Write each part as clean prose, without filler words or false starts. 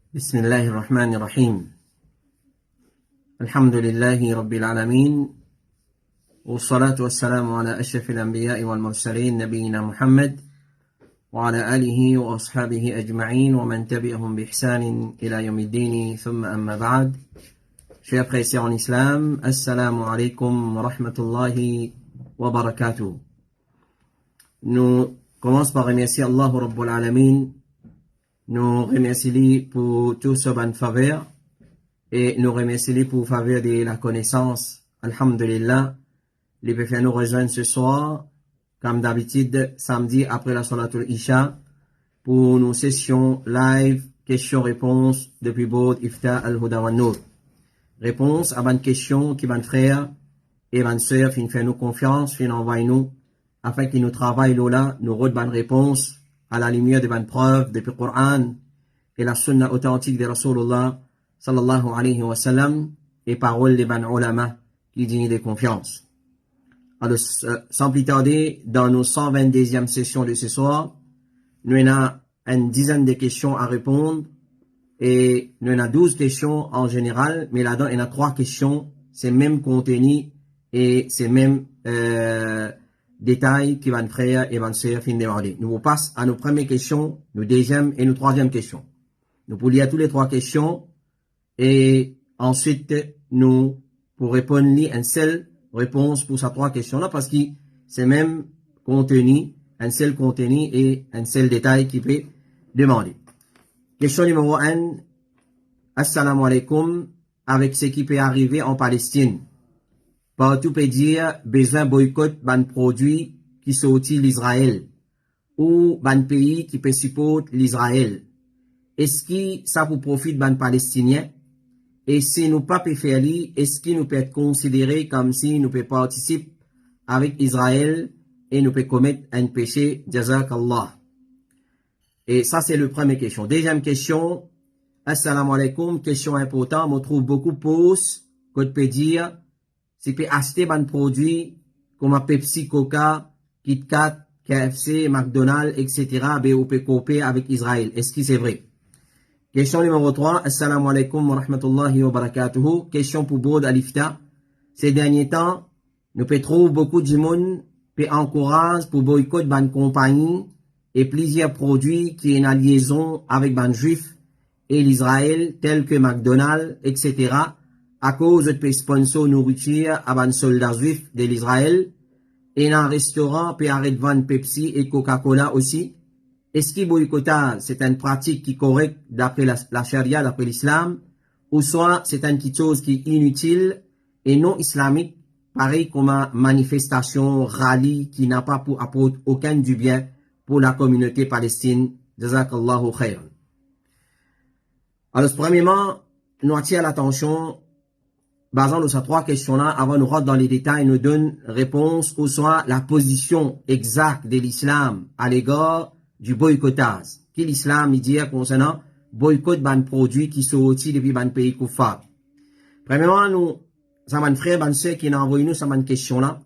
بسم الله الرحمن الرحيم الحمد لله رب العالمين والصلاة والسلام على أشرف الأنبياء والمرسلين نبينا محمد وعلى آله وأصحابه أجمعين ومن تبعهم بإحسان إلى يوم الدين ثم أما بعد. Chers frères et sœurs en islam, assalamu alaikum wa rahmatullahi wa barakatuh. Nous commençons par remercier Allah Rabbul Alamin. Nous remercions pour tout ce bonne faveur et nous remercions pour faveur de la connaissance. Alhamdulillah, les péchés nous rejoignent ce soir, comme d'habitude, samedi après la Salatul Isha, pour nos sessions live, questions-réponses depuis Bod Ifta Al-Huda wa Nour. Réponse à bonne question qui van frère et van sœur, fin fait nous confiance, fin envoie nous, afin qu'ils nous travaillent là, nous redent bonne réponse à la lumière de bonnes preuves depuis le Coran et la sunna authentique de Rasulullah sallallahu alayhi wa sallam et paroles des bonnes ulama qui dignent de confiance. Alors, sans plus tarder, dans nos 122e sessions de ce soir, nous avons une dizaine de questions à répondre et nous avons 12 questions en général, mais là-dedans, il y a 3 questions, c'est même contenu et c'est même détails qui vont frère et vont sœur fin demander. Nous vous passons à nos premières questions, nos deuxième et nos troisième questions. Nous pour lire toutes les 3 questions et ensuite nous pour répondre une seule réponse pour ces 3 questions-là parce que c'est même contenu, un seul contenu et un seul détail qui peut demander. Question numéro 1. Assalamu alaikum. Avec ce qui peut arriver en Palestine. Partout peut dire besoin boycott ban produit qui sortit l'Israël ou ban pays qui peut supporter l'Israël. Est-ce que ça vous profite ban Palestiniens? Et si nous pas peut faire est-ce qu'il nous peut être considéré comme si nous peut participer avec Israël et nous peut commettre un péché? Jazakallah. Et ça c'est le première question. Deuxième question. Assalamu alaikum. Question importante. On trouve beaucoup de pauses qu'on peut dire. Si peut acheter un produit comme Pepsi, Coca, Kit Kat, KFC, McDonald's, etc. Ben, on peut copier avec Israël. Est-ce que c'est vrai? Question numéro 3. Assalamu alaikum wa rahmatullahi wa barakatuhu. Question pour Bod Alifta. Ces derniers temps, nous peut trouver beaucoup de monde peut encourager pour boycott ban compagnie et plusieurs produits qui sont en liaison avec ban juif et l'Israël, tels que McDonald's, etc. à cause de sponsor nourriture à ban soldats juifs de l'Israël et un restaurant peut arrêter de vendre Pepsi et Coca-Cola aussi. Est-ce que boycottage c'est une pratique qui est correcte d'après la charia, d'après l'islam, ou soit c'est une petite chose qui est inutile et non islamique, pareil comme une manifestation, rallye qui n'a pas pour apporter aucun du bien pour la communauté palestine. Jazakallahu khayran. Alors, premièrement, nous attirons l'attention, basant sur ces 3 questions-là, avant de nous rentrer dans les détails, nous donne réponse ou soit la position exacte de l'islam à l'égard du boycottage. Qui l'islam dit concernant boycott ban produits qui sont sortis depuis ban pays koufar. Premièrement, nous, ça m'a frère, ban sœur qui n'a envoyé nous cette question-là.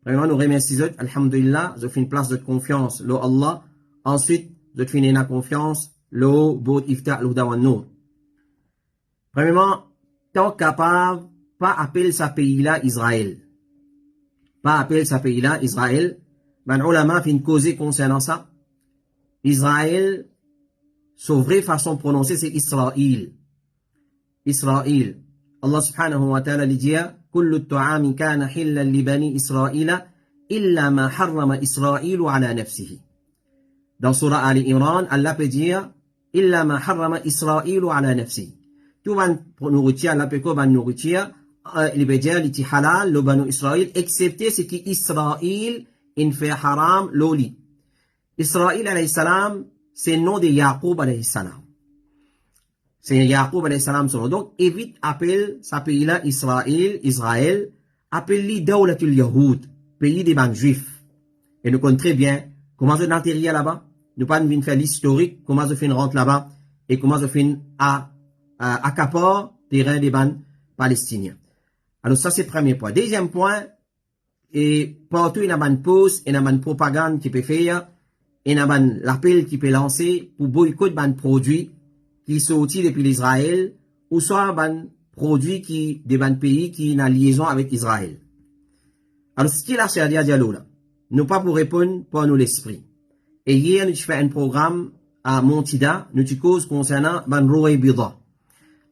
Premièrement, nous remercions, alhamdulillah, je fais une place de confiance, lo Allah. Ensuite, je fais une confiance, lo Bod Ifta Al-Huda wa Nour. Premièrement, tant capable, pas appeler sa pays-là Israël. Pas appeler sa pays-là Israël. Ben, ulama fait une cause concernant ça. Israël, sa vraie façon de prononcer, c'est Israël. Israël. Allah subhanahu wa ta'ala dit, كل الطعام كان حلا لبني إسرائيل إلا ما حرم إسرائيل على نفسه. Dans surah Ali Imran, Allah peut dire, إلا ما حرم إسرائيل على نفسه. Tout va nourriture, Allah peut quoi va nourriture, il veut dire, il halal, le banu Israël, excepté ce qui Israël, il fait haram, l'oli. Israël, alayhi salam, c'est le nom de Yaqub, alayhi salam. C'est Yaqub, alayhi salam, son nom. Donc, évite, appelle sa pays-là Israël, appelle-lui Dawlatul Yahoud, pays des banques juifs. Et nous connaissons très bien comment je n'atterrir là-bas. Nous pas venir faire l'historique, comment je fais une rente là-bas, et comment je fais une accapare terrain des banques palestiniens. Alors, ça, c'est le premier point. Deuxième point, et partout, il y a une pause, il y a une propagande qui peut faire, il y a l'appel qui peut lancer pour boycott ban produit qui sorti depuis l'Israël, ou soit ban produit qui, des ban pays qui ont liaison avec Israël. Alors, ce qui est la charia dialogue là, nous pas pour répondre par nous l'esprit. Et hier, nous fait un programme à Montida, nous tu cause concernant ban Rouay Bida.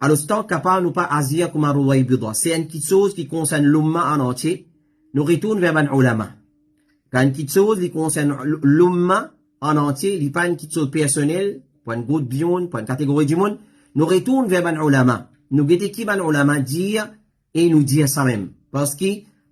Alors, ce temps capable, nous pas azir comme un Rouay Bida. C'est une petite chose qui concerne l'umma en entier. Nous retournons vers ban ulama. Quand une petite chose qui concerne l'umma en entier, il n'y a pas une petite chose personnelle, pour une groupe bion, pour une catégorie du monde, nous retournons vers ban ulama. Nous guettons qui ban ulama dire et nous dire ça même. Parce que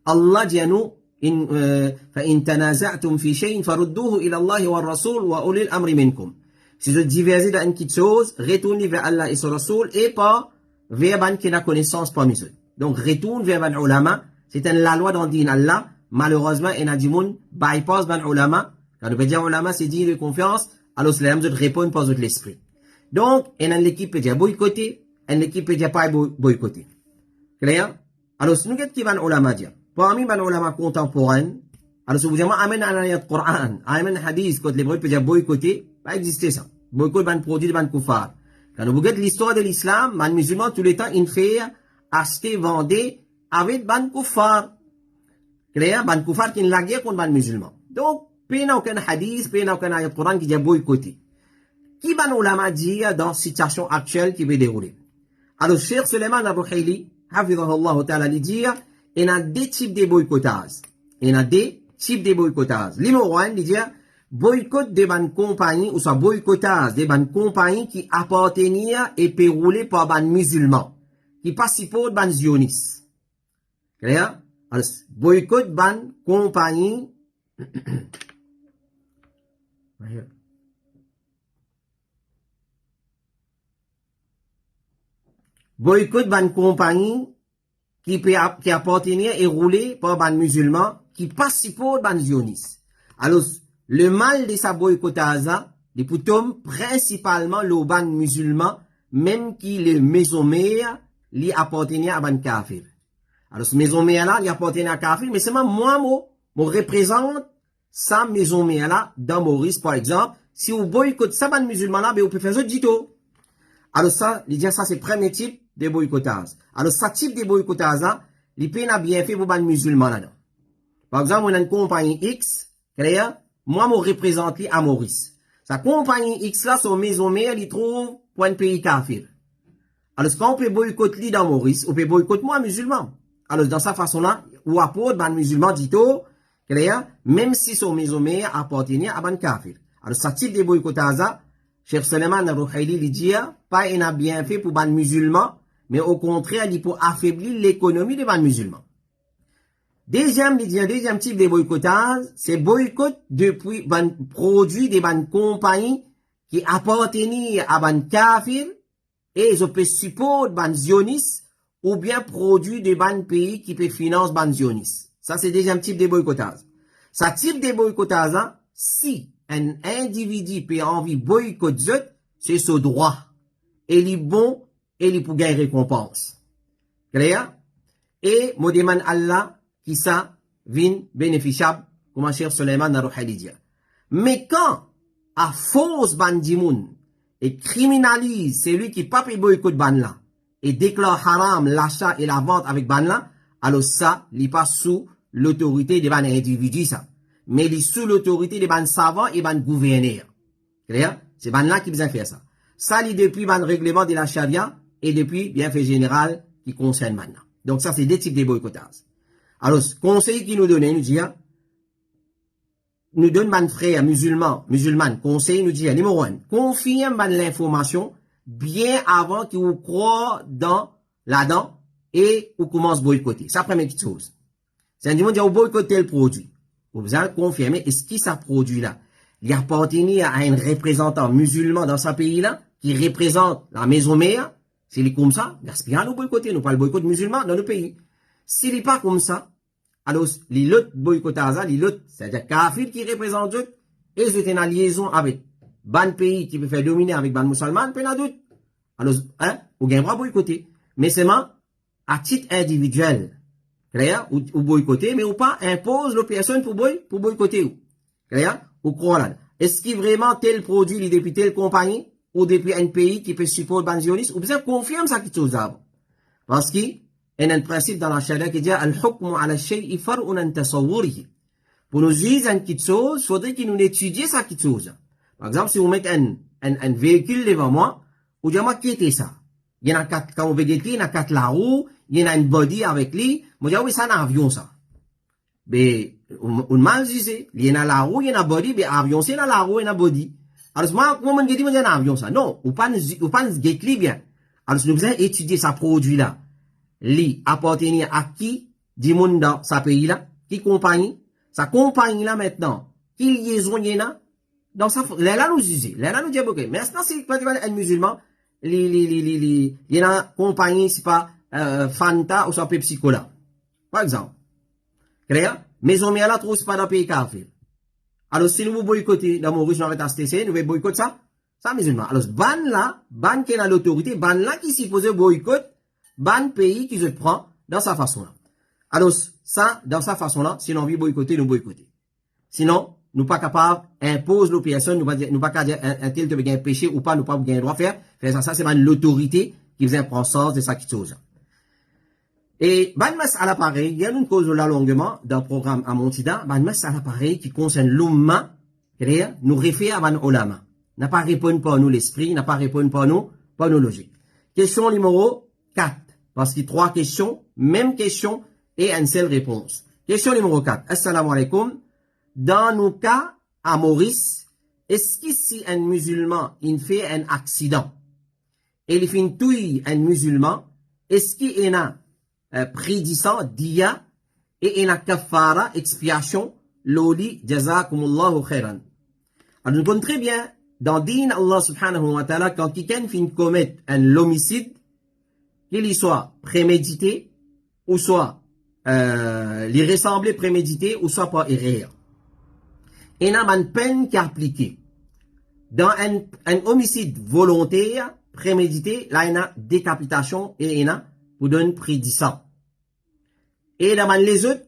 Allah dit à nous, فإن تنازعتم في شيء فردوه إلى الله والرسول وأولي الأمر منكم. Si vous divergez dans une petite chose, retournez vers Allah et son Rasoul et pas vers ban qui n'a connaissance parmi eux. Donc, retourne vers ban ulama. C'est la loi dans din Allah. Malheureusement, il y a du monde bypass ban ulama. Quand on veut dire ulama, c'est dit de confiance. Alors, c'est la même chose répondre par l'esprit. Donc, il y a une équipe qui dit boycotter, une équipe qui dit pas boycotter. Clair? Alors, si nous regardons qui ban ulama dire. Parmi les ulama contemporains, alors si vous dites, amène un ayat Coran, amène un hadith, quand les bruits peuvent dire boycotter, pas exister ça. Boycott ban produit ban koufar. Quand vous regardez l'histoire de l'islam, les musulmans, tous les temps, ils font acheter, vendre avec ban koufar. Clair? Ban koufar qui est la guerre contre ban musulmans. Donc, il n'y a aucun hadith, il n'y a aucun ayat Coran qui dit boycotter. Qui ban ulama dit dans la situation actuelle qui va dérouler? Alors, Cheikh Suleiman al-Ruhaili, hafidhahullah ta'ala, lui dit, il y a deux types de boycottages. Il y a deux types de boycottages. Numéro 1, il dit, boycott des bonnes compagnies, ou soit boycottage des bonnes compagnies qui appartenaient et péroulées par des musulmans, qui participent aux bonnes zionistes. Clair? Alors, boycott bonnes compagnies, boycott bonnes compagnies qui appartenaient et roulés par des musulmans qui participent aux ban zionistes. Alors, le mal de sa boycottage, les poutomes, principalement le ban musulman, même qui les maisons mères, li appartenaient à ban kafir. Alors, ce maison mère là, li appartenait à kafir, mais c'est moi, représente sa maison mère là, dans Maurice, par exemple. Si vous boycottez sa ban musulman là, ben, vous pouvez faire ça du tout. Alors ça, il dit ça, c'est le premier type de boycottage. Alors, ce type de boycottage, il peut n'a bien fait pour les musulmans là-dedans. Par exemple, on a une compagnie X, moi, je représente à Maurice. Sa compagnie X là, son maison mère, il trouve pour un pays kafir. Alors, quand on peut boycotter dans Maurice, on peut boycotter moi, musulman. Alors, dans sa façon-là, ou apporte ban musulman dit tout, même si son maison mère appartenait à ban kafir. Alors, ce type de boycottage, Cheikh Suleiman al-Ruhaili, il dit, pas il a bien fait pour ban musulmans, mais au contraire, il pour affaiblir l'économie des ban musulmans. Deuxième type de boycottage, c'est boycott depuis ban produit des ban compagnies qui appartenaient à ban kafir et ils peuvent supporter ban zionistes ou bien produit des ban pays qui peuvent financer ban zionistes. Ça, c'est deuxième type de boycottage. Ce type de boycottage, si un individu peut envie boycotter, c'est son droit. Et il est bon, et il peut gagner récompense. Clair? Et, moi demande Allah, qui ça, vient bénéficiable, comme Cheikh Suleiman al-Ruhaili dit. Mais quand, à force bandimoun, et criminalise celui qui pas peut boycott ban là, et déclare haram l'achat et la vente avec ban là, alors ça, il pas sous l'autorité des ban individus, ça. Mais il est sous l'autorité des ban savants et ban gouverneurs. Clair? C'est ban là qui besoin faire ça. Ça, il depuis ban règlement de la charia, et depuis bienfait général qui concerne maintenant. Donc ça, c'est deux types de boycottages. Alors, ce conseil qu'il nous donne, il nous dit, nous donne man frère musulman, conseil, nous dit, numéro 1, confirme man l'information bien avant qu'il vous croit là-dedans et vous commence à boycotter. Ça, première petite chose. C'est un dit, vous boycotter le produit. Vous allez confirmer, est-ce que ça produit là, il appartenait à un représentant musulman dans ce pays-là, qui représente la maison mère. S'il est comme ça, gaspillons nous boycotter, nous pas le boycott musulman dans le pays. S'il n'est pas comme ça, alors, les autres boycottage, les autres, c'est-à-dire kafir qui représente Dieu, et ils sont en liaison avec ban pays qui peut faire dominer avec ban musulman, puis d'autres. Alors, vous gagnez pas boycotter. Mais seulement, à titre individuel. Clair? Ou boycotter, mais ou pas impose la personne pour boycotter. Clair? Ou croire là. Est-ce qu'il vraiment tel produit, il est depuis telle compagnie? ou depuis un pays qui peut supporter ban zioniste, ou bien confirme ça qui chose avant. Parce qu'il y a un principe dans la charia qui dit al-hukmu ala shay'i far'un an tasawwurihi. Pour nous juger une petite chose, il faudrait que nous étudions ça petite chose. Par exemple, si vous mettez un véhicule devant moi, vous dites, moi, qui était ça? Il y en a quatre, quand vous voyez, il y en a quatre la roue, il y en a une body avec lui, vous dites, oui, c'est un avion, ça. Mais, on mal jugé. Il y en a la roue, il y en a body, mais avion, c'est la roue, il y en a body. Alors, moi, comment on dit, moi, il y a un avion, ça? Non, ou pas, get bien. Alors, nous devons étudier ce produit-là. Lui, appartenir à qui? Du monde dans ce pays-là? Qui compagnie? Sa compagnie-là, maintenant, qui liaison y en a? Donc, ça, là, nous juger. Là, nous dire, ok. Mais, maintenant, c'est pas un musulman, il y en a compagnie, c'est pas, Fanta ou soit Pepsi Cola. Par exemple. Clair? Maison mère là, trop, c'est pas dans le pays kafir. Alors, si nous vous boycottez dans Maurice, dans le STC, nous voulons boycotter ça? Ça, musulman. Alors, ban qui est dans l'autorité, ban là qui s'y pose boycott, ban pays qui se prend dans sa façon-là. Alors, ça, dans sa façon-là, si l'on veut boycotter, nous boycotter. Sinon, nous pas capables, impose nos personnes, nous pas dire un tel de un péché ou pas, nous pas gagner droit faire ça, c'est l'autorité qui vient prendre sens de ça qui chose. Et, banmas à l'appareil, il y a une cause là longuement, dans le programme à Montida, banmas à l'appareil qui concerne l'umma, c'est-à-dire, nous réfère à ban olama. N'a pas répondu par nous l'esprit, n'a pas répondu par nous logique. Question numéro 4. Parce qu'il y a 3 questions, même question, et une seule réponse. Question numéro 4. Assalamu alaikum. Dans nos cas, à Maurice, est-ce que si un musulman, il fait un accident, et il fait une touille un musulman, est-ce qu'il y a prédisant dia, et il y a kafara, expiation, loli, jazakumullahu khairan. Alors, nous comprenons très bien, dans Din Allah subhanahu wa ta'ala, quand quelqu'un fait commettre un homicide, qu'il soit prémédité, ou soit les ressembler prémédité, ou soit pas erreur. Il y a une peine qui est appliquée. Dans un homicide volontaire, prémédité, là, il y a décapitation et il y a pour donner prédisant. Et dans les autres,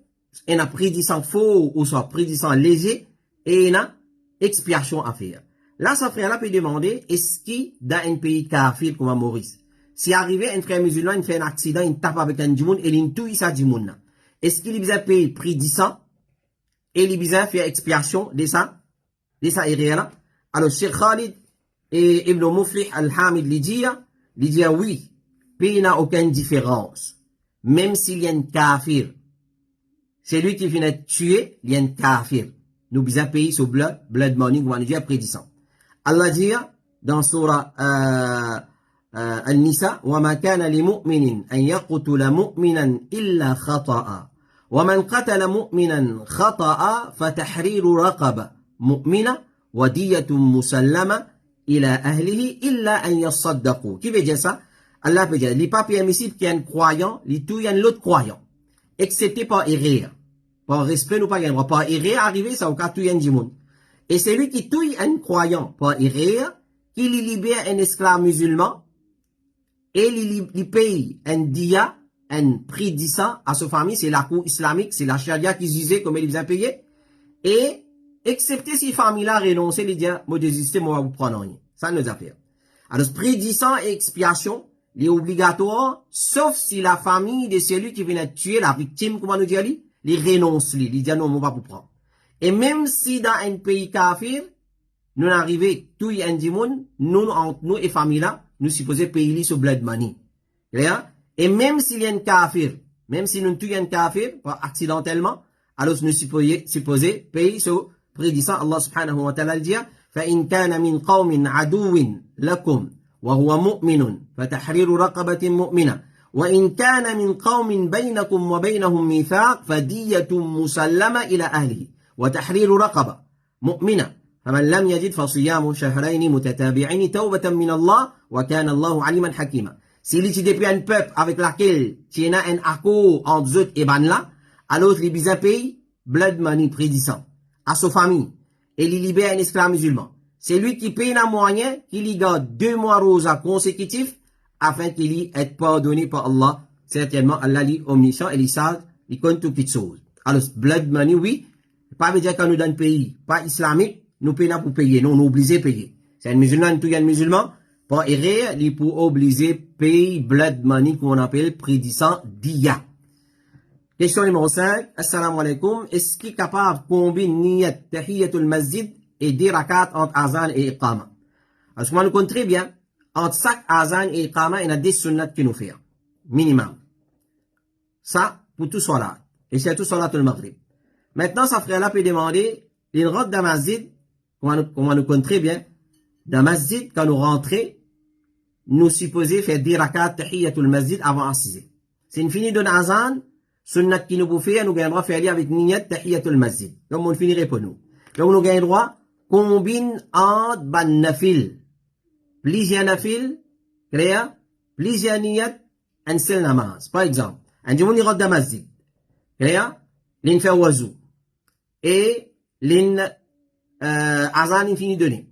il y a prédisant faux ou soit prédisant léger et il y a expiation à faire. Là, ce frère-là peut demander, est-ce qu'il, dans un pays kafir comme à Maurice, si arrivé un frère musulman, il fait un accident, il tape avec un djimoun et il touille sa djimoun. Est-ce qu'il a payé prédisant et il a fait expiation de ça erreur-là? Alors, Cheikh Khalid et Ibn Muflih al-Hamid lui dit oui, pays n'a aucune différence. Même s'il y a un kafir, c'est lui qui vient de tuer, il y a un kafir. Nous bisons payer sur blood money, comme on dit, prédisant. Allah dit dans surah An-Nisa, وَمَا كَانَ لِمُؤْمِنٍ أَنْ يَقْتُلَ مُؤْمِنًا إِلَّا خَطَأً وَمَنْ قَتَلَ مُؤْمِنًا خَطَأً فَتَحْرِيرُ رَقَبَةٍ مُؤْمِنَةٍ وَدِيَّةٌ مُسَلَّمَةٌ إِلَى أَهْلِهِ إِلَّا أَنْ يَصَّدَّقُوا. Qui veut dire ça? Allah peut dire, il n'est pas permissible qu'il y ait un croyant, il y a l'autre croyant. Excepté par erreur. Par respect, nous pas gagner. Par erreur, arriver, ça au cas tout y a un monde. Et c'est lui qui touille un croyant par erreur, qui lui libère un esclave musulman, et il paye un dia, un prédisant à sa famille, c'est la cour islamique, c'est la charia qui disait comme il les a payé. Et, excepté si famille-là renoncé, il dit, moi désisté, moi vous prendre rien. Ça nous a fait. Alors, prédisant et expiation, il est obligatoire, sauf si la famille de celui qui vient de tuer la victime, comment nous dire, il renonce, il dit, non, on va vous prendre. Et même si dans un pays kafir, nous arrivons, tout y a un dimoun, nous, entre nous et famille là, nous supposons payer sur blood money. Et même s'il y a un kafir, même si nous tuons un kafir, accidentellement, alors nous supposons payer sur prédisant Allah subhanahu wa ta'ala le dit, فَإِنْ كَانَ مِنْ قَوْمٍ عَدُوٍ لَكُمْ وَهُوَ مُؤْمِنٌ فَتَحْرِيرُ رَقَبَةٍ مُؤْمِنَةٍ وَإِنْ كَانَ مِنْ قَوْمٍ بَيْنَكُمْ وَبَيْنَهُمْ مِيثَاقٌ فَدِيَّةٌ مُسَلَّمَةٌ إِلَى أَهْلِهِ وَتَحْرِيرُ رَقَبَةٍ مُؤْمِنَةٍ فمن لم يجد فصيام شهرين متتابعين توبة من الله وكان الله عليما حكيما. S'il est depuis un peuple avec laquelle tu as un accord entre eux et ban là, alors les bisins payent blood money prédisant à sa famille et il libère un esclave musulman. C'est lui qui paye un moyen qu'il y garde 2 mois rosa consécutifs afin qu'il y ait pardonné par Allah. Certainement, Allah est omniscient et il sait, il compte toutes les choses. Alors, blood money, oui, pas veut dire qu'on nous donne pays, pas islamique, nous payons pour payer, non, nous obligés de payer. C'est un musulman, tout un musulman. Pour errer, il peut obliger payer blood money qu'on appelle prédisant dia. Question numéro 5. Assalamu alaikum. Est-ce qu'il est capable de combiner niyat tahiyatul masjid et 10 rakats entre azan et iqama? Parce qu'on nous compte très bien, entre chaque azan et iqama, il y a 10 sunnats qui nous font. Minimum. Ça, pour tout salat. Et c'est tout salat le maghrib. Maintenant, ça frère-là peut demander, une route dans masjid, comme on nous compte très bien, dans masjid, quand nous rentrons, nous supposons faire 10 rakats tahiyatul masjid avant assiser. C'est une finie de azan, sunnat qui nous bouffait, nous gagnons droit faire avec niyat tahiyatul masjid. Donc, on finirait pour nous. Donc, nous gagnons droit, combine entre ban nafil. Plusieurs nafil, clair, plusieurs niyat, un seul namaz. Par exemple, un jour, on dans masjid. Clair, l'in fait wazou. Et l'in, azan infini donné.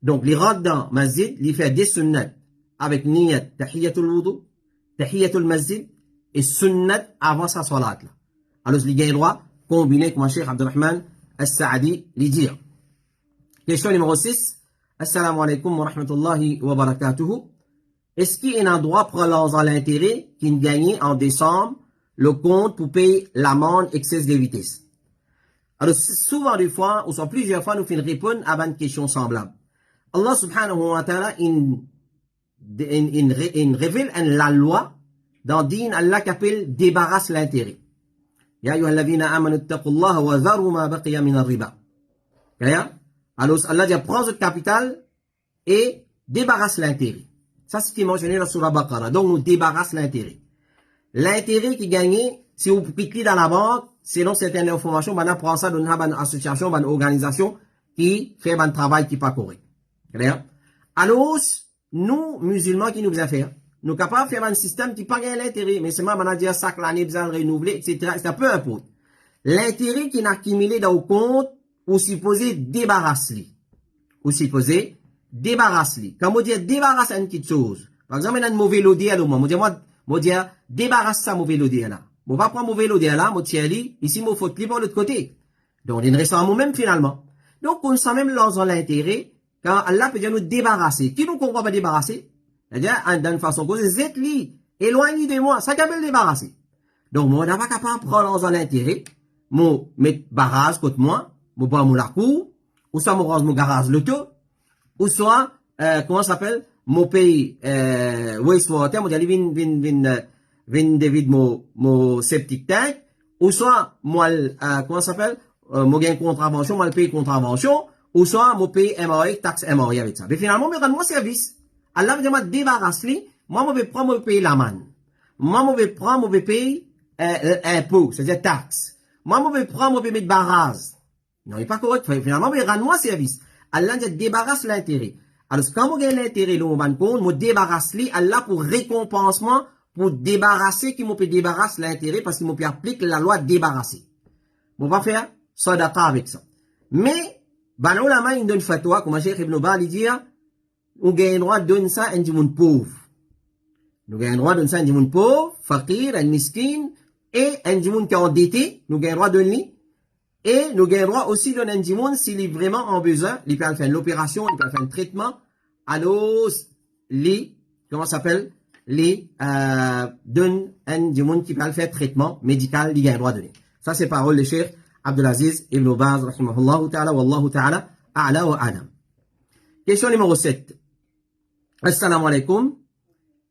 Donc, les rods dans masjid, il fait des sunnat avec niyat tahiyatul wudu, tahiyatul masjid, et sunnat avant sa salat. Alors, il gagne droit, combiné avec mon cheikh Abdurrahman As-Saadi, lui dire. Question numéro 6. Assalamu alaikum wa rahmatullahi wa barakatuhu. Est-ce qu'il y a un droit prolongeant l'intérêt qui gagne en décembre le compte pour payer l'amende excès de vitesse? Alors, souvent des fois, ou soit plusieurs fois, nous faisons répondre à une question semblable. Allah subhanahu wa ta'ala, il révèle la loi dans din Allah qui appelle débarrasse l'intérêt. Ya ayyuhalladhina amanu ittaqullaha wa dharu ma baqiya min ar-riba. Alors Allah dit prends votre capital et débarrasse l'intérêt. Ça c'est mentionné dans Surah Baqarah. Donc nous débarrasse l'intérêt. L'intérêt qui gagne, si vous cliquez dans la banque, selon certaines informations, on prend ça dans une association, une organisation qui fait un travail qui n'est pas correct. Alors, nous, musulmans, qui nous faisons faire? Nous sommes capables de faire un système qui n'a pas gagné l'intérêt, mais c'est moi, on a dit ça, l'année, besoin de renouveler, etc. C'est peu importe. L'intérêt qui n'a accumulé dans le compte, ou supposé débarrasser. Ou supposé débarrasser. Quand on dit débarrasser une petite chose, par exemple, on a un mauvais lodé à l'homme, on dit débarrasse ça, mauvais lodé là. On va prendre mauvais lodé là, on dit ici, on faut clipper de l'autre côté. Donc, il reste en nous-mêmes finalement. Donc, on sent même dans l'intérêt, quand Allah peut dire nous débarrasser. Qui nous comprend pas débarrasser? C'est-à-dire, d'une façon cause, zétli, éloignez de moi, ça qu'appelle débarrasser. Donc, moi, on n'a pas capable de prendre dans l'intérêt, moi, mettre barrage contre moi, moi, prendre mon la cour, ou soit, moi, range mon garage l'auto, ou soit, comment ça s'appelle? Mon pays, wastewater, moi, j'allais vin David, mon septic tank, ou soit, moi, comment ça s'appelle? Moi, gagne contravention, moi, le pays contravention, ou soit, mon pays MRI, taxe MRI avec ça. Mais finalement, me rend-moi service. Allah me dit, moi, débarrasse-les, moi, je vais prendre, je vais payer l'amende. Moi, je vais prendre, je vais payer, impôt, c'est-à-dire taxe. Moi, je vais prendre, je vais mettre barrage. Non, il n'est pas correct. Finalement, je vais rendre-moi service. Allah dit, débarrasse l'intérêt. Alors, quand vous gagnez l'intérêt, là, on va compte, vous débarrasse-les, Allah pour récompensement, pour débarrasser, qui m'ont peut débarrasser l'intérêt, parce qu'il m'ont peut appliquer la loi débarrasser. On va faire sadaqa avec ça. Mais, ben, ulama, il donne fatwa, comme Cheikh Ibn Baz, il dit, on gagne droit de donner ça à un monde pauvre. Nous gagnons droit de donner ça à un monde pauvre, fakir, un miskin, et un monde qui est endetté, nous gagnons droit de donner. Et nous gagnons droit aussi de donner un monde s'il est vraiment en besoin, il peut faire l'opération, il peut faire un traitement, alors, comment ça s'appelle? Donne un monde qui peut faire traitement médical, il gagne droit de donner. Ça, c'est parole de Cheikh Abdelaziz Ibn Baz, rahimahullah ta'ala, wallahu ta'ala, a'la wa a'lam. Question numéro 7. Assalamu alaikum.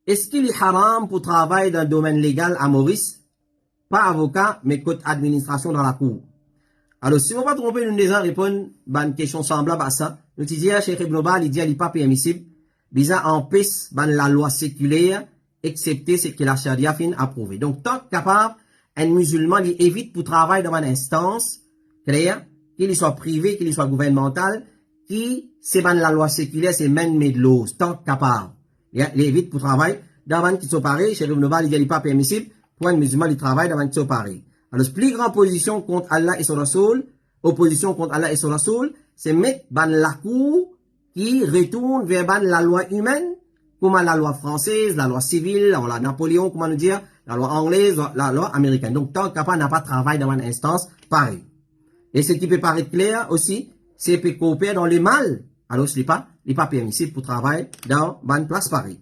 Est-ce qu'il est haram pour travailler dans le domaine légal à Maurice? Pas avocat, mais côté administration dans la cour. Alors, si on ne va pas tromper, nous déjà répondre à une question semblable à ça. Nous disons, Cheikh Ibn Baz, il dit, il n'est pas permissible. Bisa empêche la loi séculaire, excepté ce que la charia fin approuvé. Donc, tant capable, un musulman, il évite pour travailler dans une instance, claire, qu'il soit privé, qu'il soit gouvernemental, qui, c'est la loi séculaire, c'est même de l'eau, tant capable. Il évite pour travailler dans une qui sont pareils, chez Ibn Baz, il n'est pas permissible, pour un musulman, il travaille dans une qui sont pareils. Alors, plus grande position contre Allah et son Rasoul, opposition contre Allah et son Rasoul, c'est mettre la cour qui retourne vers la loi humaine, comme la loi française, la loi civile, la loi Napoléon, comment nous dire, la loi anglaise, la loi américaine. Donc, tant capable n'a pas de travail dans une instance, pareil. Et ce qui peut paraître clair aussi, c'est peut coopérer dans le mal. Alors, ce n'est pas il n'est pas permissible pour travailler dans une place pareille.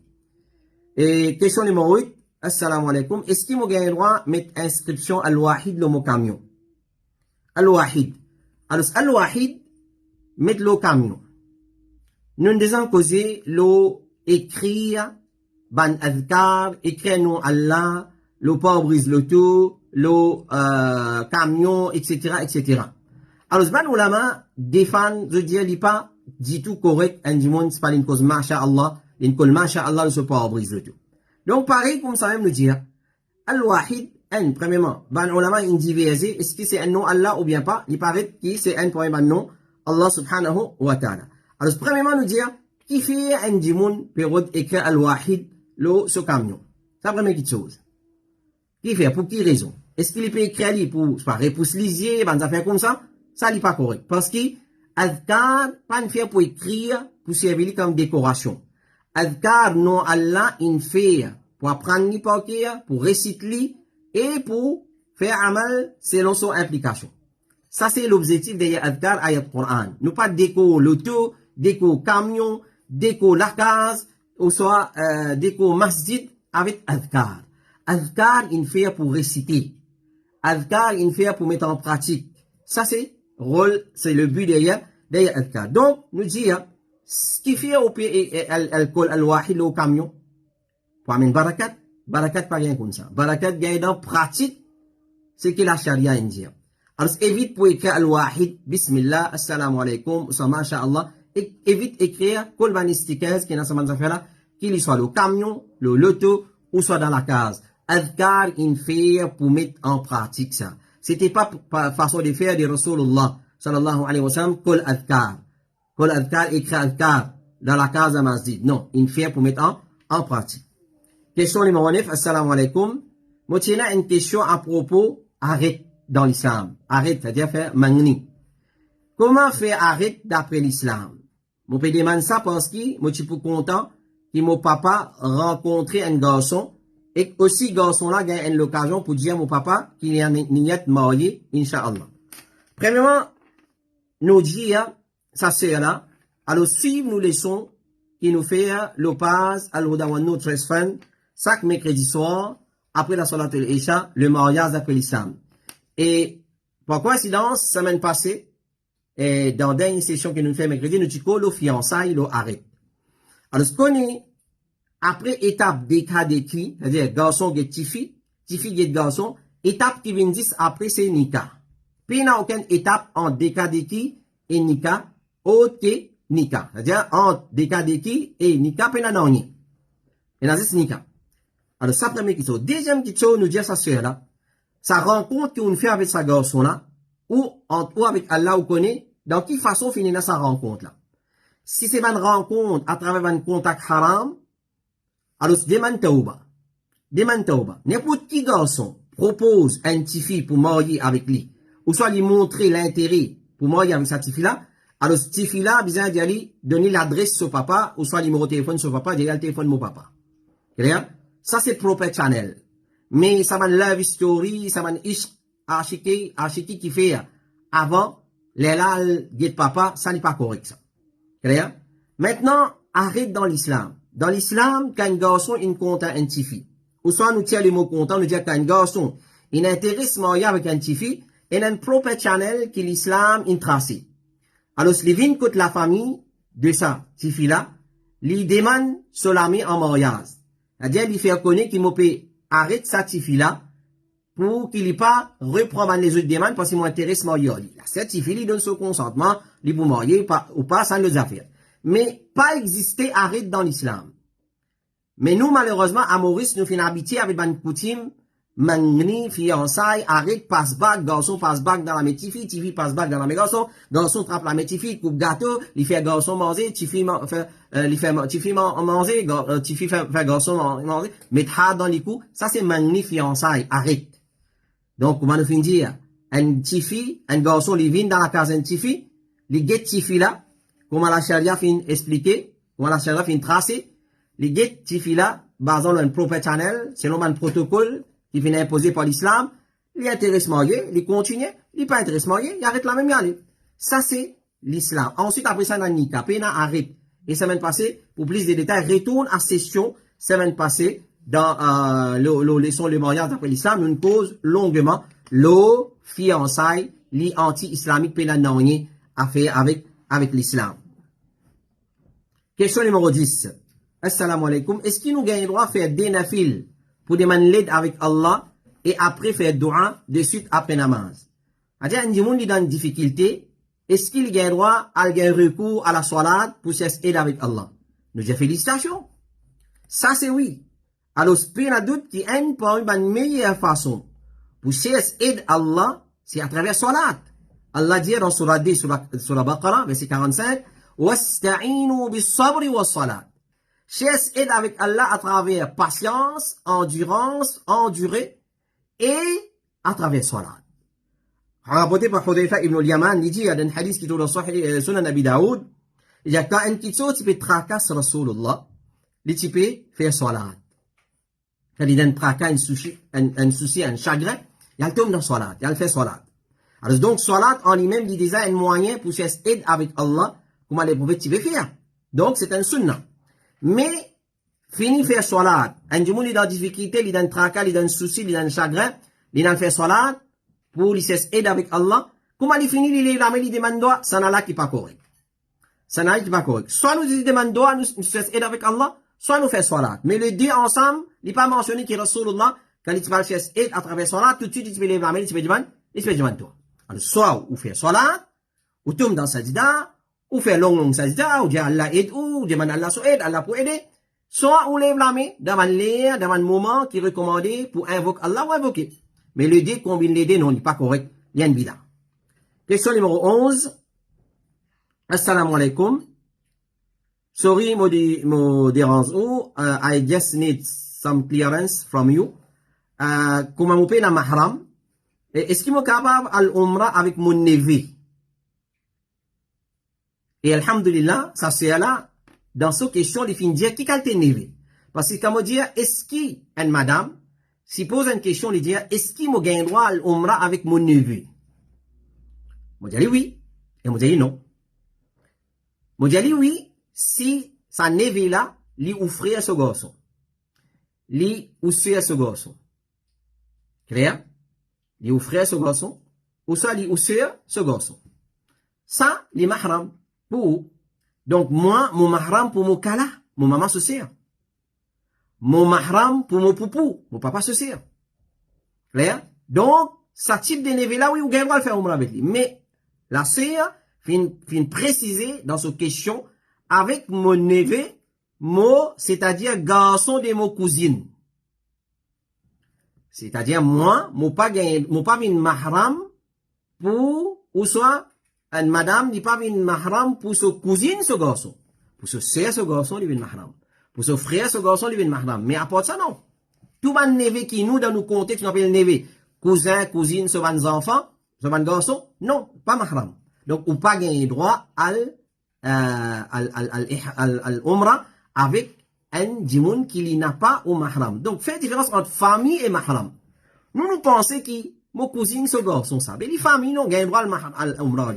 Et question numéro 8, assalamu alaikum, est-ce qu'il m'a droit de mettre inscription al-wahid le mot camion? Al-wahid. Alors, al-wahid, mettre le camion. Nous devons causer écrire ban adhkar, écrire nom Allah, le pas brise l'auto, le camion, etc., etc. Alors, ban ulama défend, je dis, il pas du tout correct, un du monde, c'est pas une cause, masha'Allah, une cause, masha'Allah, le pas brise l'auto. Donc, pareil, comme ça même nous dire, al-wahid, premièrement, ban ulama indivisé, est-ce que c'est un nom Allah ou bien pas? Il paraît que c'est un premier nom, Allah subhanahu wa ta'ala. Alors, premièrement, nous dire, qui fait un du monde, période écrire al-wahid, ce camion. C'est la première chose. Qui fait? Pour quelle raison? Est-ce qu'il peut écrire pour, c'est pas, repousse lisier, ben, ça fait comme ça? Ça n'est pas correct. Parce que, adhkar, pas une fait pour écrire, pour servir comme décoration. Adhkar, non Allah, une fait pour apprendre l'hypocrite, pour réciter et pour faire amal selon son implication. Ça, c'est l'objectif de adhkar ayat Quran. Nous pas déco l'auto, déco camion, déco la case, ou soit déco masjid avec adhkar. Adhkar, une fait pour réciter. Adhkar, une fait pour mettre en pratique. Ça, c'est rôle, c'est le but derrière adhkar. Donc, nous disons, ce qui fait au pays, al-wahid, le camion, pour amener barakat, barakat pas rien comme ça. Barakat gagne dans pratique, c'est que la charia indie. Alors, évite pour écrire al-wahid, bismillah, assalamu alaikum, ou masha'Allah, évite écrire kol banistikaz, qui est dans ce manzafela, qu'il soit le camion, le loto, ou soit dans la case. Adhkar, une fait pour mettre en pratique ça. C'était pas façon de faire de Rasulullah, sallallahu alayhi wa sallam, kol adhkar. Kol adhkar, écrit adhkar, dans la case à masjid. Non, une fait pour mettre en pratique. Question numéro 9, assalamu alaikum. Moi, j'ai une question à propos, arrête dans l'islam. Arrête, c'est-à-dire faire mangni. Comment faire arrête d'après l'islam? Moi, je demande ça parce que moi, je suis content que mon papa rencontré un garçon et aussi garçon là a une occasion pour dire à mon papa qu'il est en niyat marié, Inch'Allah. Premièrement, nous dire, sa sœur là, alors suivre nous leçons qui nous fait le pas, alors dans notre fan, chaque mercredi soir, après la salat al-Isha, le mariage d'après l'islam. Et, par coïncidence, semaine passée, et dans la dernière session que nous faisons mercredi, nous disons que le fiançailles, le arrête. Alors, ce qu'on est, après étape des cas d'écrit, c'est-à-dire garçon et tifi et garçon, étape qui vient dire après c'est nika. Puis il n'y a aucune étape en des cas d'écrit et nika, autre que nika. C'est-à-dire entre des cas d'écrit et nika, puis il n'y a rien. Et là, c'est nika. Alors, ça, première question. Deuxième question, nous dit à sa sœur là, sa rencontre qu'on fait avec sa garçon là, ou avec Allah ou connaît, dans quelle façon finir sa rencontre là. Si c'est une rencontre à travers un contact haram, alors demande tauba. Demande tauba. N'importe qui garçon propose un petit fille pour marier avec lui, ou soit lui montrer l'intérêt pour marier avec sa petite fille là, alors cette petite fille là, besoin d'aller donner l'adresse de son papa, ou soit le numéro de téléphone de son papa, d'aller le téléphone de mon papa. Clair? Ça c'est propre channel. Mais ça va love story, ça va archiquer qui fait avant, les là, de papa, ça n'est pas correct ça. Clair? Maintenant, arrête dans l'islam. Dans l'islam, quand un garçon, il compte un petit fille. Ou soit nous tient le mot content, nous dire qu'un garçon, il intéresse marier avec un petit fille, et il a un propre channel que l'islam, il tracé. Alors, si il vient contre la famille de ça, petit fille là, il demande solami en mariage. C'est-à-dire, il fait connaître qu'il peut arrêter sa petite fille là, pour qu'il n'ait pas reprendre les autres demandes parce qu'il m'intéresse marier. Cette petite fille, il donne son consentement, il peut marier ou pas, ça nous affaires. Mais pas exister arrête dans l'islam. Mais nous, malheureusement, à Maurice, nous finissons habitués avec une coutume, mangni, fiançailles, arrête, passe-bac, garçon passe-bac dans la métifi, tifi passe-bac dans la mégarçon, garçon trappe la métifi, coupe gâteau, il fait garçon manger, tifi manger, tifi fait garçon manger, mettre hard dans les coups, ça c'est mangni, fiançailles, arrête. Donc, comment nous finissons dire, un tifi, un garçon, il vient dans la case un tifi, il get tifi là, comment la charia fin expliquer, comment la charia fin tracer, les get tifi là, basant un propre channel, selon un protocole qui vient imposé par l'islam, il intéresse marié, il continue, il pas intéresse marié, il arrête la même année. Ça c'est l'islam. Ensuite, après ça, il y a nika, puis il arrête. Et semaine passée, pour plus de détails, retourne à session semaine passée dans le leçon le mariage d'après l'islam. Nous nous pose longuement le fiançailles, li anti-islamique pénal à faire avec l'islam. Question numéro 10. Assalamu alaikum. Est-ce qu'il nous gagne le droit de faire des nafil pour demander l'aide avec Allah et après faire dua de suite après namaz? C'est-à-dire, un monde dans une difficulté, est-ce qu'il gagne le droit à gagner recours à la salat pour s'aider avec Allah? Nous disons félicitations. Ça, c'est oui. Alors, c'est pas doute qu'il y a une meilleure façon pour s'aider Allah, c'est à travers salat. Allah dit dans Surah 10, sur la Baqarah, verset 45, وَاسْتَعِينُوا بِالصَّبْرِ وَالصَّلَاةِ. Cherche aide avec Allah à travers patience, endurance, endurer et à travers salat. Rapporté par Hudayfa ibn al-Yaman, il dit, il y a un hadith qui est dans le Sunan Abi Daoud, il y a quand un petit saut qui peut tracasser Rasulullah, il peut faire salat. Quand il y a un tracas, un souci, un chagrin, il tombe dans salat, il fait salat. Alors donc, salat en lui-même, il disait un moyen pour chercher aide avec Allah, comment les prophètes peuvent faire. Donc, c'est un sunnah. Mais, fini faire salat, un monde est dans difficulté, il a un tracas, il a un souci, il a un chagrin, il a fait salat, pour lui chercher aide avec Allah, comment il finit, il demande doigt, ça n'a là qui pas correct. Ça n'a là qui pas correct. Soit nous demandons doigt, nous cherchons aide avec Allah, soit nous faisons salat. Mais les deux ensemble, il n'est pas mentionné qu'il y a Rasulullah, quand il va chercher aide à travers salat, tout de suite, il peut lever la main, il peut demander doigt. Alors, soit, ou fait salat, ou tombe dans sajida, ou fait long sajida, ou dit Allah aide, ou demande Allah son aide, Allah pour aider. Soit, ou lève la main, dans un moment qui est recommandé pour invoquer Allah ou invoquer. Mais le dé combine les dés, non, il n'est pas correct. Il y a une bida. Question numéro 11. Assalamu alaikum. Sorry, mo dérange ou, I just need some clearance from you. Comment m'appelle la mahram? Est-ce qu'il est capable al-umra avec mon neveu? Et alhamdulillah, ça c'est là, dans cette question, il finit dire qui est le neveu? Parce que comme on dit, est-ce qu'il une madame, si pose une question, il dit, est-ce qu'il me gagne droit à l'umra avec mon neveu? Moi, je dis oui. Et moi, je dis non. Moi, je dis oui, si sa neveu là, lui offrir ce garçon. Lui offrir ce garçon. Clair? Lui offrir ce garçon. Ou soit lui offrir ce garçon. Ça, les mahram. Pour. Donc, moi, mon mahram pour mon kala, mon maman se sert. Mon mahram pour mon poupou, mon papa se sert. Clair? Donc, ça type de neveu là, oui, ou gagne le faire umrah avec lui. Mais, la sœur, fin préciser dans cette question, avec mon neveu, c'est-à-dire garçon de mon cousine. C'est-à-dire, moi, mon pas une mahram pour, ou soit, une madame n'est pas une mahram pour sa cousine, ce garçon. Pour ce sœur, ce garçon, il est une mahram. Pour ce frère, ce garçon, il est une mahram. Mais à part ça, non. Tout le neveu qui nous, dans nos contextes, on appelle neveu. Cousin, cousine, ce van enfant, ce van garçon, non, pas mahram. Donc, on pas gagner droit à l'umra avec un djimoun qui n'a pas au mahram. Donc, fait différence entre famille et mahram. Nous pensons que mon cousine, ce garçon, ça. Mais les familles, non, gagnent droit à l'umra.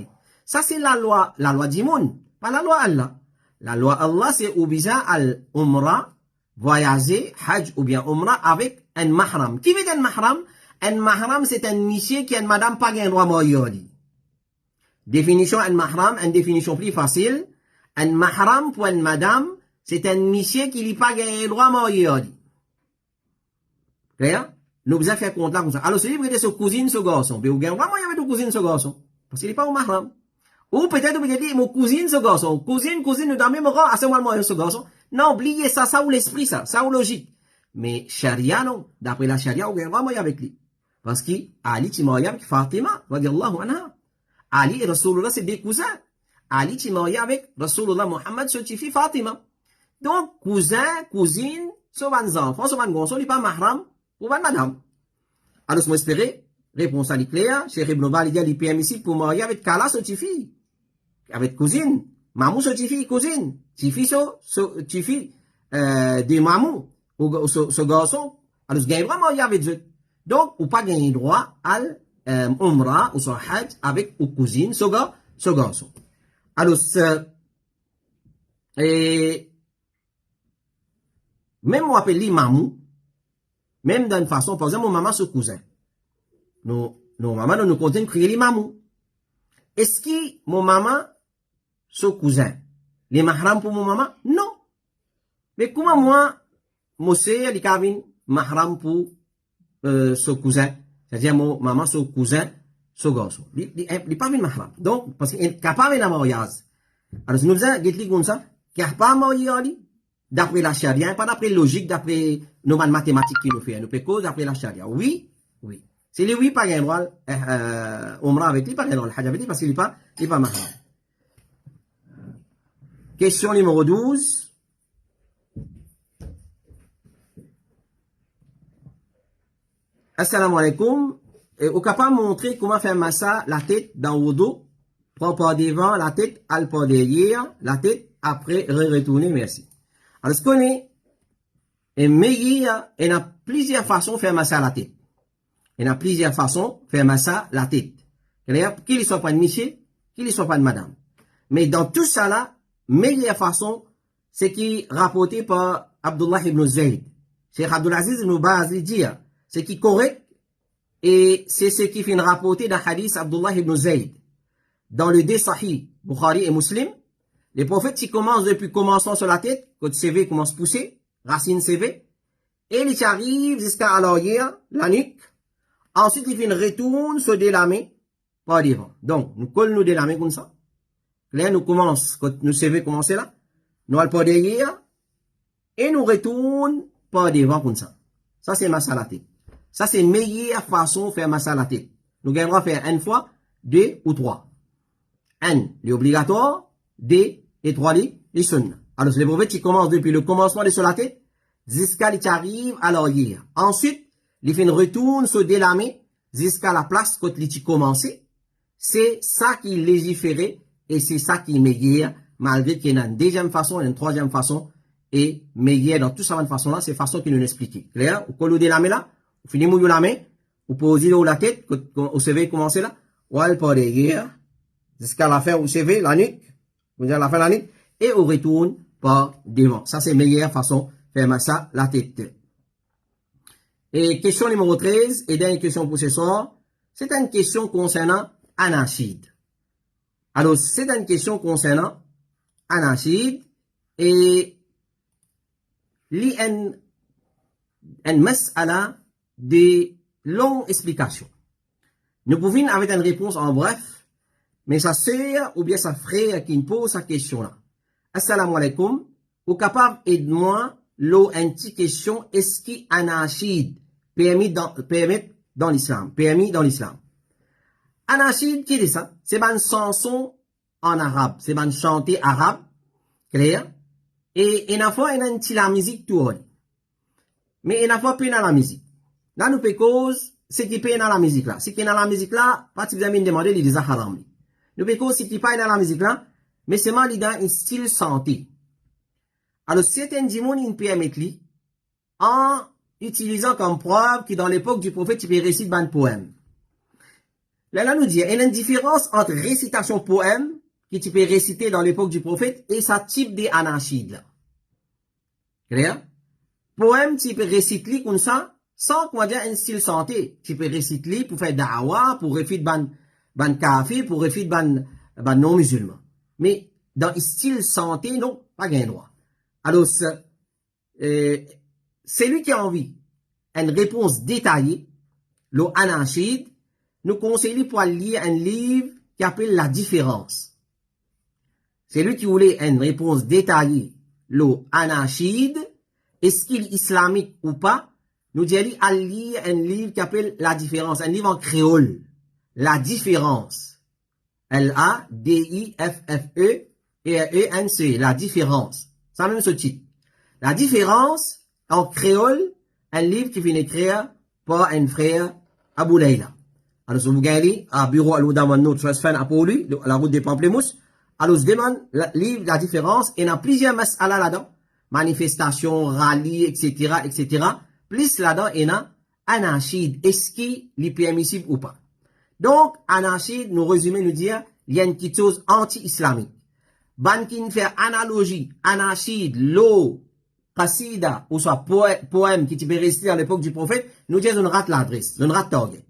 Ça, c'est la loi djimoun, pas la loi Allah. La loi Allah, c'est obligeant à l'umra, voyager, hajj ou bien umra avec un mahram. Qui veut dire un mahram? Un mahram, c'est un monsieur qui a une madame pas gagne droit moyoli. Définition un mahram, une définition plus facile. Un mahram pour une madame, c'est un monsieur qui n'a pas gagné droit moyoli. Clair? Nous devons faire compte là comme ça. Alors, celui qui est sa cousine, ce garçon, mais vous gagnez droit moyoli avec ton cousine, ce garçon. Parce qu'il n'est pas au mahram. Ou peut-être vous dites, mon cousine, ce garçon. Cousine, nous dans le même rang, à ce moment, ce garçon. Non, oubliez ça, ça ou l'esprit, ça ou logique. Mais charia, non. D'après la charia, vous gagnez droit moyoli avec lui. Parce qu'Ali, tu m'as avec Fatima, radiallahu anha. Ali et Rasulullah, c'est des cousins. Ali, tu m'as avec Rasulullah Muhammad, certifie Fatima. Donc, cousin, cousine, ce van enfants, ce van gonson, il n'est pas mahram pour van madame. Alors, je m'espérais, réponse à l'éclair, Cheikh Ibn Bal, il y a les permissibles pour marier avec Kala, certifie. Avec cousine. Mamou, certifie, cousine. Certifie, des mamou, ce garçon. Alors, je gagne vraiment marier avec eux. Donc, ou pas gagner droit à umrah ou son hajj avec ou cousine, ce garçon. Alors, Et même on appelle lui mamou, même d'une façon, par exemple, mon maman, son cousin. Nos mamans nous continuent de crier les mamou. Est-ce que mon maman, son cousin, les mahram pour mon maman? Non. Mais comment moi, monsieur, les cabines, mahram pour son cousin? C'est-à-dire, mon maman, son cousin, son garçon. Il pas de mahram. Donc, parce qu'il est capable de mariage. Alors, si nous faisons, dit comme ça, qu'il n'y a pas de mariage, d'après la charia, pas d'après logique, d'après nos mathématiques qui nous fait. Nous faisons cause d'après la charia. Oui, oui. C'est les oui, pas un droit, Omra avec lui, pas un droit, le Hajj avec lui, parce qu'il n'est pas mahram. Question numéro 12. Assalamu alaikum. Au capable de montrer comment faire massa la tête dans le dos, prend par devant, la tête, al par derrière, la tête, après, retourner, merci. Alors, ce qu'on est, meilleur, il y a plusieurs façons de faire massa la tête. Il y a plusieurs façons de faire massa la tête. Qu'il ne soit pas de monsieur, qu'il ne soit pas de madame. Mais dans tout ça là, meilleure façon, c'est qui est rapporté par Abdullah ibn Zayd. Cheikh Abdulaziz ibn Baz dit, c'est qui est correct, et c'est ce qui fait rapporter dans le hadith Abdullah ibn Zayd. Dans le deux Sahih, Bukhari et Muslim, les prophètes qui commencent depuis commençant sur la tête, quand le CV commence à pousser, racine CV, et ils arrivent jusqu'à l'arrière, la nuque. Ensuite, ils retournent se délamer par devant. Donc, nous collons nous délamer comme ça. Là, nous commençons, quand nous CV commence là, nous allons par derrière, et nous retournons par devant comme ça. Ça, c'est massa la tête. Ça, c'est la meilleure façon de faire massa la tête. Nous gagnons faire une fois, deux ou trois. Un, les obligatoires, deux et trois, les sunnah. Alors, les prophètes qui commencent depuis le commencement de sur la tête, jusqu'à ce qu'ils arrivent à l'arrière. Ensuite, ils retournent se délamer jusqu'à la place quand ils commencent. C'est ça qui légiférait et c'est ça qui est meilleur, malgré qu'il y a une deuxième façon et une troisième façon, et meilleur dans toute cette façon-là, c'est façon qu'il nous explique. Clair? Vous collez des lames là, vous finissez mouiller la main, vous posez la tête, vous savez commencer là, ou aller par derrière, jusqu'à la fin, vous savez, la nuque, vous allez la fin de la nuque, et on retourne par devant. Ça, c'est la meilleure façon de faire ça, la tête. Et question numéro 13, et dernière question pour ce soir, c'est une question concernant Anachid. Alors, c'est une question concernant Anachid, et il y a une mas'ala de longues explications. Nous pouvons avoir une réponse en bref, mais sa sœur ou bien sa frère qui me pose sa question-là. Assalamu alaikum, ou capable aide-moi, l'eau une petite question, est-ce qu'il Anachid permis dans l'islam? Permis dans l'islam. Anachid, qui dit ça? C'est une chanson en arabe, c'est une chanté arabe, clair? Et il y a une petite la musique tout haut. Mais il y a pas dans la musique. Là, nous pouvons cause, ce qui peut dans la musique là. Ce qui est dans la musique là, pas si vous avez demandé, il est haram. Nous pouvons cause, ce qui pas dans la musique là, mais c'est mal dans un style santé. Alors, certains dimons, ils permettent lui, en utilisant comme preuve que dans l'époque du prophète, il peut réciter un poème. Là, nous dit, il y a une différence entre récitation poème, qui tu peux réciter dans l'époque du prophète, et sa type d'anachid là. Clair? Poème, tu peux réciter comme ça, sans qu'on dire un style santé. Tu peux réciter pour faire da'wa, pour réfiter ban kafir, pour réfiter ban non-musulman. Mais, dans le style santé, non, pas gain droit. Alors, celui qui a envie, une réponse détaillée, le anachid, nous conseillons pour lire un livre qui s'appelle La Différence. C'est lui qui voulait une réponse détaillée, le anachid, est-ce qu'il est islamique ou pas, nous disons à lire un livre qui s'appelle La Différence, un livre en créole. La Différence. L-A-D-I-F-F-E-R-E-N-C. La Différence. C'est même ce titre. La Différence, en créole, un livre qui vient écrire par un frère Abou Leila. Alors, si vous gagnez à bureau à l'Oudaman Note, soit fin à Pauli, la route des Pamplemousses, alors, je demande le livre La Différence, et il y a plusieurs mas'ala là-dedans. Manifestations, rallyes, etc., etc. Plus là-dedans, il y a anachid. Est-ce qu'il est permissible ou pas? Donc, anachid, nous résumons, nous dire, il y a une petite chose anti-islamique. ban qui fait analogie, anachid, l'eau, qasida, ou soit poème qui peut réciter à l'époque du prophète, nous disons, on rate l'adresse, on rate target.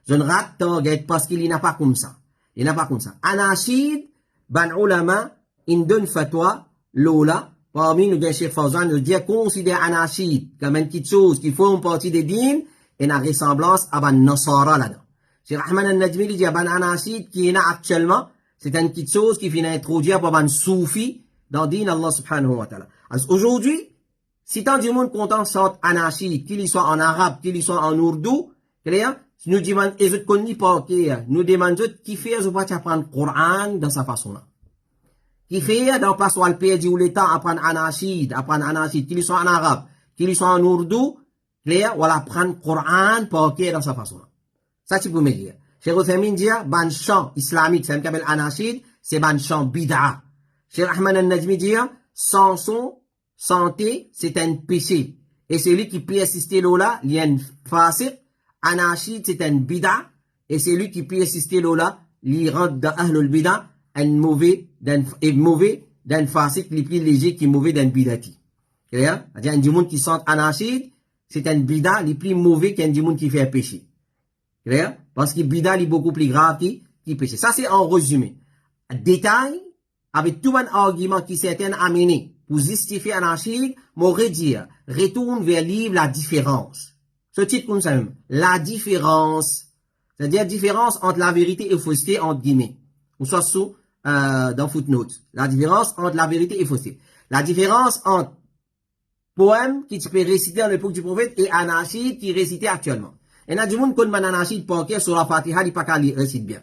On rate target parce qu'il n'a pas comme ça. Il n'a pas comme ça. Anachid, ban ulama, il donne fatwa, l'ola, parmi nous, bien Cheikh Fawzan, nous dit, considère anachid comme une petite chose qui forme partie des dînes, et la ressemblance à ban Nasara là-dedans. Cheikh Ahmed al-Najmi dit, ban anachid qui est là actuellement, c'est une petite chose qui vient introduire par ban soufi dans le dîne Allah subhanahu wa ta'ala. Aujourd'hui, si tant du monde content sort anachid, qu'il y soit en arabe, qu'il y soit en ourdou, nous demandons, et je ne connais pas, nous demandons qui fait, je vais apprendre le Coran dans sa façon-là. Qui fait, dans pas soit le pays ou l'État, apprendre anachid, qu'il y soit en arabe, qu'il y soit en ourdou, clair, ou apprendre le Coran dans sa façon-là. Ça, tu peux me dire. Cheikh Othaymin dit, ban chant islamique, c'est un kabel anachid, c'est ban chant bid'a. Cheikh Ahmed al-Najmi dit, chanson, santé, c'est un péché. Et celui qui peut assister là, il y a une fasik. Anachid, c'est un bid'a. Et celui qui peut assister là, il rentre dans ahlul bid'a, un mauvais, d'un fasik, le plus léger qui est mauvais d'un bid'ati. C'est-à-dire, il y a un monde qui sent anachid, c'est un bid'a, le plus mauvais qu'un monde qui fait un péché. Clair? Parce que bid'a est beaucoup plus grave qui péché. Ça, c'est en résumé. Détail, avec tout un argument qui s'est amené pour justifier anachid, m'aurait dit, retourne vers le livre La Différence. Ce titre comme ça même. La différence. C'est-à-dire différence entre la vérité et fausseté, entre guillemets. Ou soit sous, dans footnote. La différence entre la vérité et fausseté. La différence entre poème qui tu peux réciter à l'époque du prophète et anachid qui récitait actuellement. Et là, du monde qu'on man anachid pour sur la Fatiha, il pas qu'à récite bien.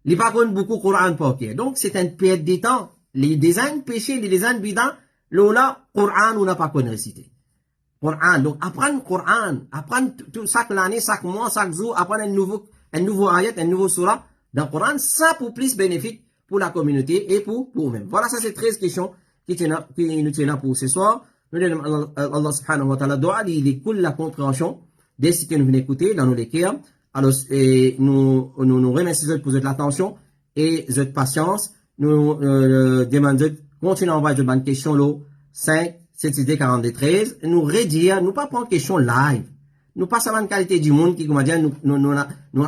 Il pas qu'on beaucoup Coran pour donc c'est une perte de temps. Les designs péchés, les designs bidans, là, Coran, on n'a pas qu'on réciter. Coran. Donc, apprendre Coran, apprendre tout, chaque année, chaque mois, chaque jour, apprendre un nouveau ayat, un nouveau surah dans le Coran, ça pour plus bénéfique pour la communauté et pour nous-mêmes. Voilà, ça c'est 13 questions qui nous tiennent pour ce soir. Nous demandons Allah subhanahu wa ta'ala doit il coule la compréhension de ce que nous venons d'écouter dans nos lectures. Alors, nous remercions pour votre attention et votre patience. Nous demandons, continuez à envoyer de bonnes questions, là, 5, 7, 6, 42, 13. Nous redire, nous pas prendre question live. Nous pas savoir la qualité du monde qui, comment dire, nous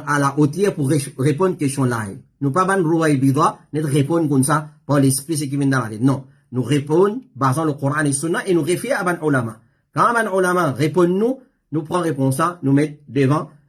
à la hauteur pour répondre question live. Nous pas ban roi et bidra, nous répondre comme ça par l'esprit ce qui vient dans la tête. Non. Nous répondons, basant le Coran et Sunna, et nous référons à ban ulama. Quand ban ulama répond nous prenons réponse ça, nous mettons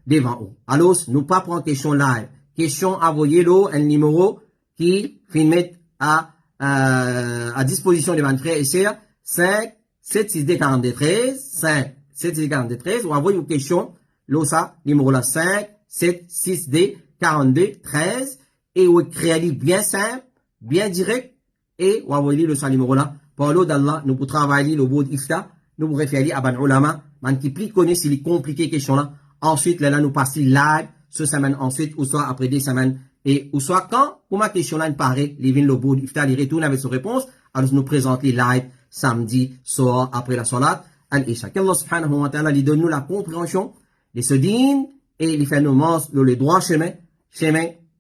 devant eux. Alors, nous pas prendre question live. Question envoyez l'eau, un numéro qui finit mettre à disposition de votre frère et sœurs, 5, 7, 6, D, 42, 13, 5, 7, 6, 42, 13, ou envoyez vos questions, l'eau ça, numéro là, 5, 7, 6, D, 42, 13, et vous créez bien simple, bien direct, et vous envoyez le ça numéro là, par l'eau d'Allah, nous pour travailler le bout d'Ifta, nous pour référer à ban ulama, man qui plus connaît si les compliquées questions là, ensuite là, nous passons live, ce semaine ensuite, ou soit après 2 semaines, et ou soit quand, pour ma question là, il paraît, les vins le bout d'Ifta, il retourne avec sa réponse, alors nous présentons les live, samedi, soir, après la salat, al-Isha. Qu'Allah subhanahu wa ta'ala lui donne nous la compréhension de ce dîn, et il fait nous le droit chemin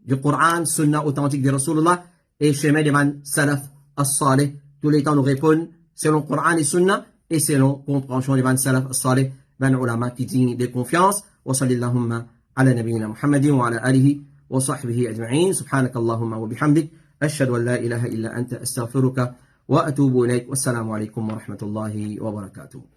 du Coran, Sunna authentique de Rasulullah, et chemin des man salaf as-salih. Tous les temps nous répondent selon Coran et Sunna, et selon compréhension des man salaf as-salih, ban ulama qui digne de confiance. Wa sallallahu ala nabiyyina Muhammadin wa ala alihi wa sahbihi ajma'in. Subhanaka Allahumma wa bihamdik. Ashhadu an la ilaha illa anta astaghfiruka wa atubu ilayk. Wassalamu alaikum wa rahmatullahi wa barakatuh.